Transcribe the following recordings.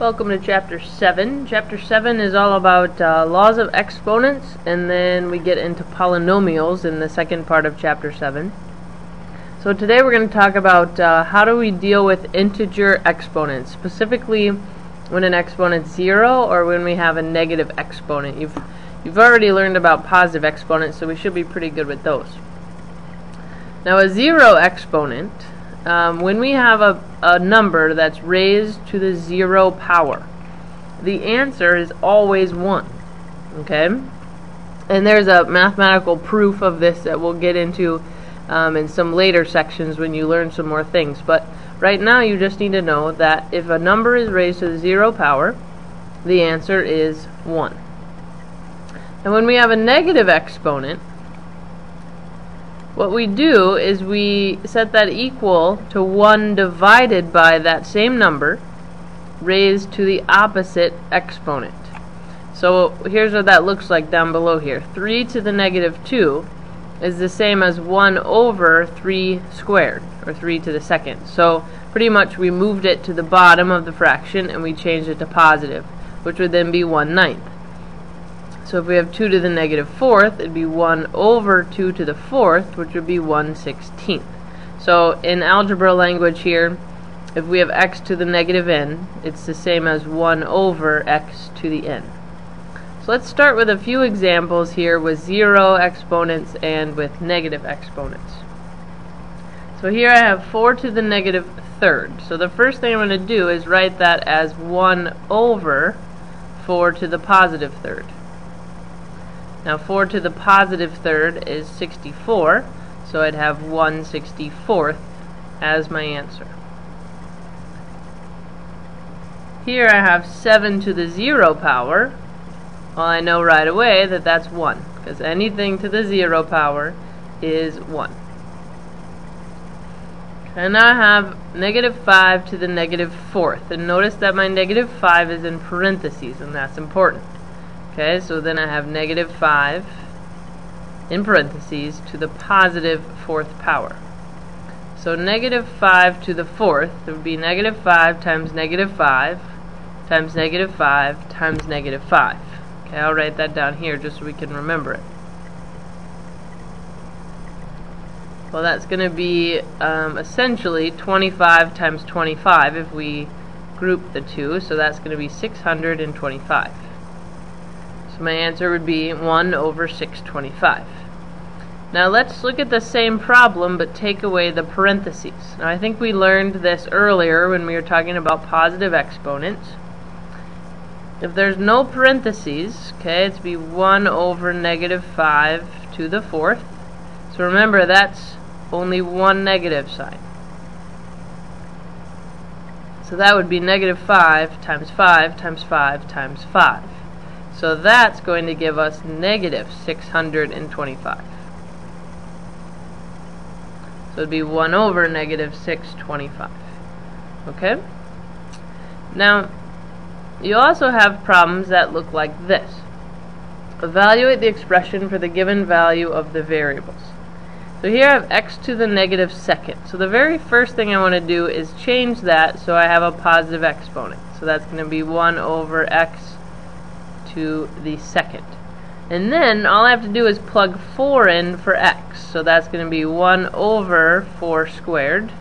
Welcome to Chapter 7. Chapter 7 is all about laws of exponents, and then we get into polynomials in the second part of Chapter 7. So today we're going to talk about how do we deal with integer exponents, specifically when an exponent's 0 or when we have a negative exponent. You've already learned about positive exponents, so we should be pretty good with those. Now a 0 exponent, when we have a number that's raised to the 0 power, the answer is always 1. Okay? And there's a mathematical proof of this that we'll get into in some later sections when you learn some more things. But right now you just need to know that if a number is raised to the 0 power, the answer is 1. And when we have a negative exponent, what we do is we set that equal to 1 divided by that same number raised to the opposite exponent. So here's what that looks like down below here. 3 to the negative 2 is the same as 1 over 3 squared, or 3 to the second. So pretty much we moved it to the bottom of the fraction and we changed it to positive, which would then be 1/9. So if we have 2 to the negative 4th, it'd be 1 over 2 to the 4th, which would be 1/16. So in algebra language here, if we have x to the negative n, it's the same as 1 over x to the n. So let's start with a few examples here with 0 exponents and with negative exponents. So here I have 4 to the negative 3rd. So the first thing I'm going to do is write that as 1 over 4 to the positive 3rd. Now 4 to the positive 3rd is 64, so I'd have 1/64 as my answer. Here I have 7 to the 0 power. Well, I know right away that that's 1, because anything to the 0 power is 1. And now I have negative 5 to the negative 4th, and notice that my negative 5 is in parentheses, and that's important. Okay, so then I have negative 5 in parentheses to the positive 4th power. So negative 5 to the 4th, it would be negative 5 times negative 5 times negative 5 times negative 5. Okay, I'll write that down here just so we can remember it. Well, that's going to be essentially 25 times 25 if we group the two, so that's going to be 625. So my answer would be 1 over 625. Now let's look at the same problem but take away the parentheses. Now I think we learned this earlier when we were talking about positive exponents. If there's no parentheses, okay, it's be 1 over negative 5 to the 4th. So remember, that's only one negative sign. So that would be negative 5 times 5 times 5 times 5. So that's going to give us negative 625. So it would be 1 over negative 625. Okay? Now, you also have problems that look like this. Evaluate the expression for the given value of the variables. So here I have x to the negative 2nd. So the very first thing I want to do is change that so I have a positive exponent. So that's going to be 1 over x to the 2nd. And then all I have to do is plug 4 in for x. So that's going to be 1 over 4 squared.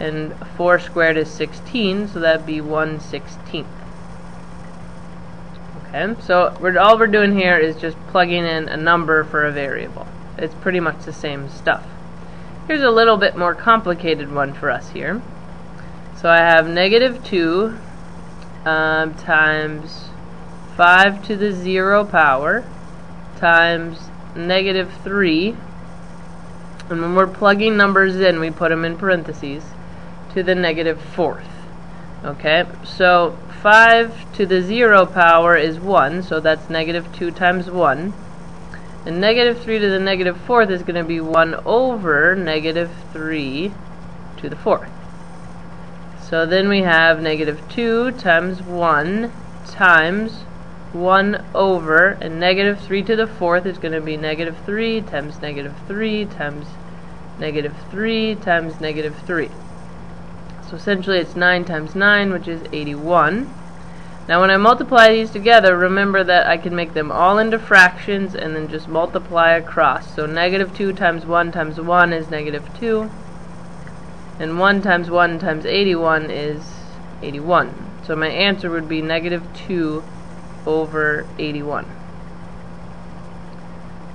And 4 squared is 16, so that would be 1/16. Okay, so all we're doing here is just plugging in a number for a variable. It's pretty much the same stuff. Here's a little bit more complicated one for us here. So I have negative 2 times 5 to the 0 power times negative 3, and when we're plugging numbers in, we put them in parentheses, to the negative 4th. Okay, so 5 to the 0 power is 1, so that's negative 2 times 1. And negative 3 to the negative 4th is going to be 1 over negative 3 to the 4th. So then we have negative 2 times 1 times 1 over, and negative 3 to the 4th is going to be negative 3 times negative 3 times negative 3 times negative 3. So essentially it's 9 times 9, which is 81. Now when I multiply these together, remember that I can make them all into fractions and then just multiply across. So negative 2 times 1 times 1 is negative 2. And 1 times 81 is 81. So my answer would be negative 2 over 81.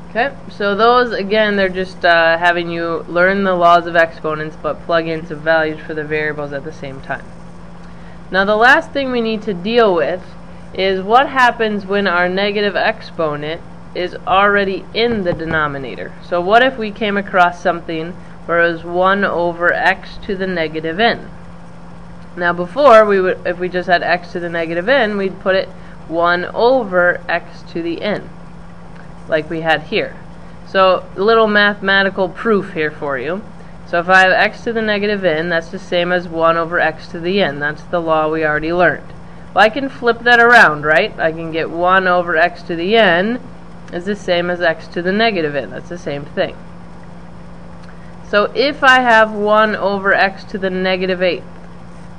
Okay, so those, again, they're just having you learn the laws of exponents but plug in some values for the variables at the same time. Now the last thing we need to deal with is what happens when our negative exponent is already in the denominator. So what if we came across something where it was 1 over x to the negative n? Now before, if we just had x to the negative n, we'd put it 1 over x to the n, like we had here. So a little mathematical proof here for you. So if I have x to the negative n, that's the same as 1 over x to the n. That's the law we already learned. Well, I can flip that around, right? I can get 1 over x to the n is the same as x to the negative n. That's the same thing. So if I have 1 over x to the negative 8th,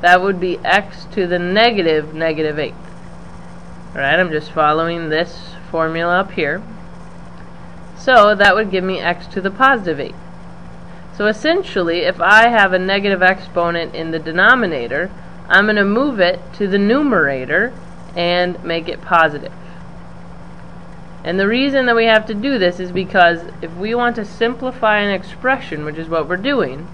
that would be x to the negative 8th. Alright, I'm just following this formula up here. So that would give me x to the positive 8. So essentially, if I have a negative exponent in the denominator, I'm going to move it to the numerator and make it positive. And the reason that we have to do this is because if we want to simplify an expression, which is what we're doing,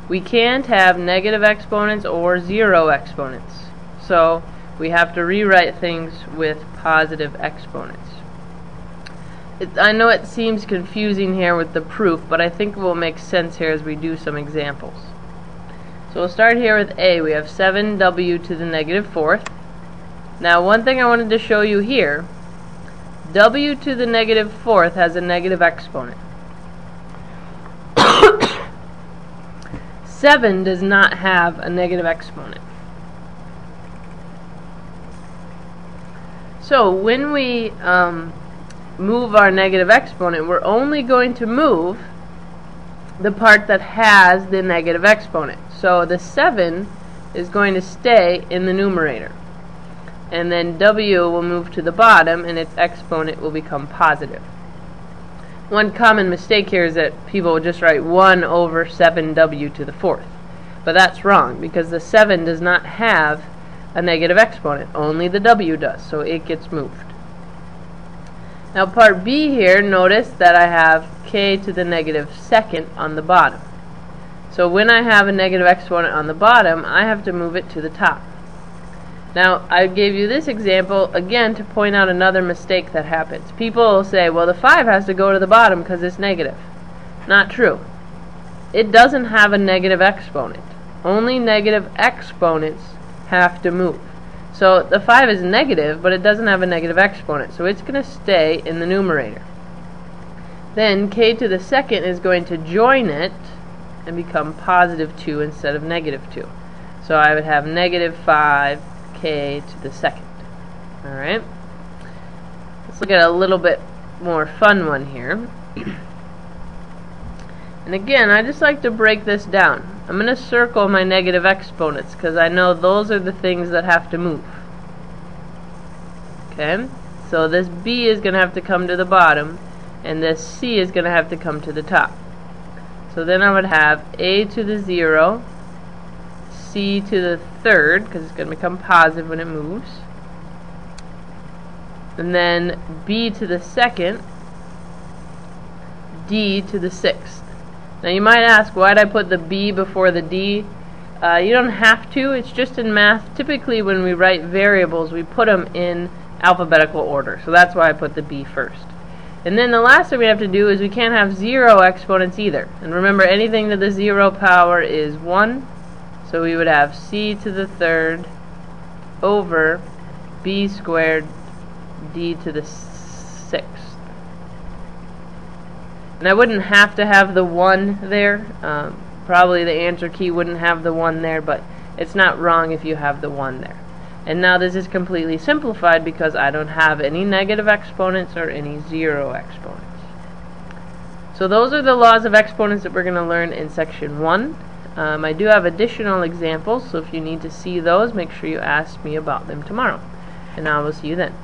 we can't have negative exponents or zero exponents. So we have to rewrite things with positive exponents. I know it seems confusing here with the proof, but I think it will make sense here as we do some examples. So we'll start here with A. We have 7w to the negative 4th. Now one thing I wanted to show you here, w to the negative 4th has a negative exponent. 7 does not have a negative exponent. So when we move our negative exponent, we're only going to move the part that has the negative exponent. So the 7 is going to stay in the numerator. And then w will move to the bottom and its exponent will become positive. One common mistake here is that people will just write 1 over 7w to the 4th. But that's wrong, because the 7 does not have a negative exponent. Only the w does, so it gets moved. Now part B here, notice that I have k to the negative 2nd on the bottom. So when I have a negative exponent on the bottom, I have to move it to the top. Now I gave you this example again to point out another mistake that happens. People will say, well, the 5 has to go to the bottom because it's negative. Not true. It doesn't have a negative exponent. Only negative exponents have to move. So the 5 is negative, but it doesn't have a negative exponent, so it's going to stay in the numerator. Then k to the 2nd is going to join it and become positive 2 instead of negative 2. So I would have negative 5k to the 2nd. Alright? Let's look at a little bit more fun one here. And again, I just like to break this down. I'm going to circle my negative exponents because I know those are the things that have to move. Okay? So this b is going to have to come to the bottom, and this c is going to have to come to the top. So then I would have a to the 0, c to the 3rd, because it's going to become positive when it moves, and then b to the 2nd, d to the 6th. Now you might ask, why did I put the b before the d? You don't have to. It's just in math. Typically when we write variables, we put them in alphabetical order. So that's why I put the b first. And then the last thing we have to do is we can't have zero exponents either. And remember, anything to the 0 power is 1. So we would have c to the 3rd over b squared d to the 6th. And I wouldn't have to have the 1 there. Probably the answer key wouldn't have the 1 there, but it's not wrong if you have the 1 there. And now this is completely simplified because I don't have any negative exponents or any zero exponents. So those are the laws of exponents that we're going to learn in section 1. I do have additional examples, so if you need to see those, make sure you ask me about them tomorrow. And I will see you then.